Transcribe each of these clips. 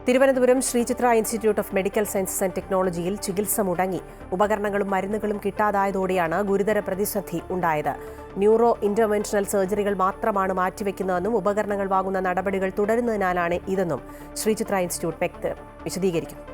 Thiruvananthapuram Sree Chitra institute of medical sciences and ടെക്നോളജിയിൽ ചികിത്സ മുടങ്ങി. ഉപകരണങ്ങളും മരുന്നുകളും കിട്ടാതായതോടെയാണ് ഗുരുതര പ്രതിസന്ധി ഉണ്ടായത്. ന്യൂറോ ഇന്റർവെൻഷണൽ സർജറികൾ മാത്രമാണ് മാറ്റിവെക്കുന്നതെന്നും ഉപകരണങ്ങൾ വാങ്ങുന്ന നടപടികൾ തുടരുന്നതിനാലാണ് ഇതെന്നും ശ്രീചിത്ര ഇൻസ്റ്റിറ്റ്യൂട്ട് വിശദീകരിക്കുന്നു.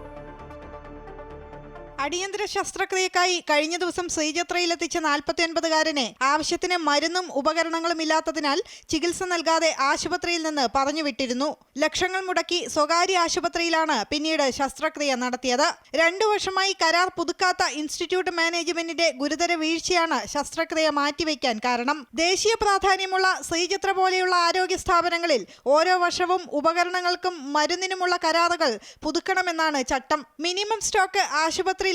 അടിയന്തര ശസ്ത്രക്രിയക്കായി കഴിഞ്ഞ ദിവസം ശ്രീചിത്രയിലെത്തിച്ച 49-കാരനെ ആവശ്യത്തിന് മരുന്നും ഉപകരണങ്ങളും ഇല്ലാത്തതിനാൽ ചികിത്സ നൽകാതെ ആശുപത്രിയിൽ നിന്ന് പറഞ്ഞുവിട്ടിരുന്നു. ലക്ഷങ്ങൾ മുടക്കി സ്വകാര്യ ആശുപത്രിയിലാണ് പിന്നീട് ശസ്ത്രക്രിയ നടത്തിയത്. 2 വർഷമായി കരാർ പുതുക്കാത്ത ഇൻസ്റ്റിറ്റ്യൂട്ട് മാനേജ്മെന്റിന്റെ ഗുരുതര വീഴ്ചയാണ് ശസ്ത്രക്രിയ മാറ്റിവെക്കാൻ കാരണം. ദേശീയ പ്രാധാന്യമുള്ള ശ്രീചിത്ര പോലെയുള്ള ആരോഗ്യ സ്ഥാപനങ്ങളിൽ ഓരോ വർഷവും ഉപകരണങ്ങൾക്കും മരുന്നിനുമുള്ള കരാറുകൾ പുതുക്കണമെന്നാണ് ചട്ടം. മിനിമം സ്റ്റോക്ക് ആശുപത്രിയിലെത്തിച്ച്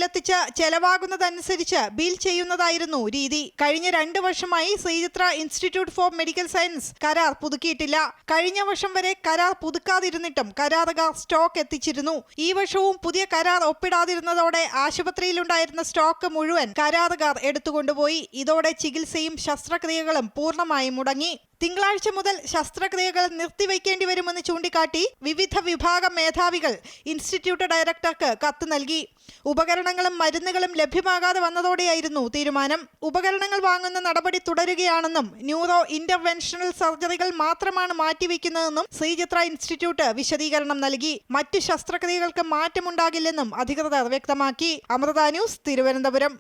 ചെലവാകുന്നതനുസരിച്ച് ബിൽ ചെയ്യുന്നതായിരുന്നു രീതി. കഴിഞ്ഞ 2 വർഷമായി Sree Chitra institute for medical science കരാർ പുതുക്കിയിട്ടില്ല. കഴിഞ്ഞ വർഷം വരെ കരാർ പുതുക്കാതിരുന്നിട്ടും കരാറുകാർ സ്റ്റോക്ക് എത്തിച്ചിരുന്നു. ഈ വർഷവും പുതിയ കരാർ ഒപ്പിടാതിരുന്നതോടെ ആശുപത്രിയിലുണ്ടായിരുന്ന സ്റ്റോക്ക് മുഴുവൻ കരാറുകാർ എടുത്തുകൊണ്ടുപോയി. ഇതോടെ ചികിത്സയും ശസ്ത്രക്രിയകളും പൂർണ്ണമായും മുടങ്ങി. തിങ്കളാഴ്ച മുതൽ ശസ്ത്രക്രിയകൾ നിർത്തിവെക്കേണ്ടി വരുമെന്ന് ചൂണ്ടിക്കാട്ടി വിവിധ വിഭാഗം മേധാവികൾ ഇൻസ്റ്റിറ്റ്യൂട്ട് ഡയറക്ടർക്ക് കത്ത് നൽകി. ഉപകരണങ്ങളും മരുന്നുകളും ലഭ്യമാകാതെ വന്നതോടെയായിരുന്നു തീരുമാനം. ഉപകരണങ്ങൾ വാങ്ങുന്ന നടപടി തുടരുകയാണെന്നും ന്യൂറോ ഇന്റർവെൻഷണൽ സർജറികൾ മാത്രമാണ് മാറ്റിവെക്കുന്നതെന്നും ശ്രീചിത്ര ഇൻസ്റ്റിറ്റ്യൂട്ട് വിശദീകരണം നൽകി. മറ്റ് ശസ്ത്രക്രിയകൾക്ക് മാറ്റമുണ്ടാകില്ലെന്നും അധികൃതർ വ്യക്തമാക്കി. അമൃത ന്യൂസ്, തിരുവനന്തപുരം.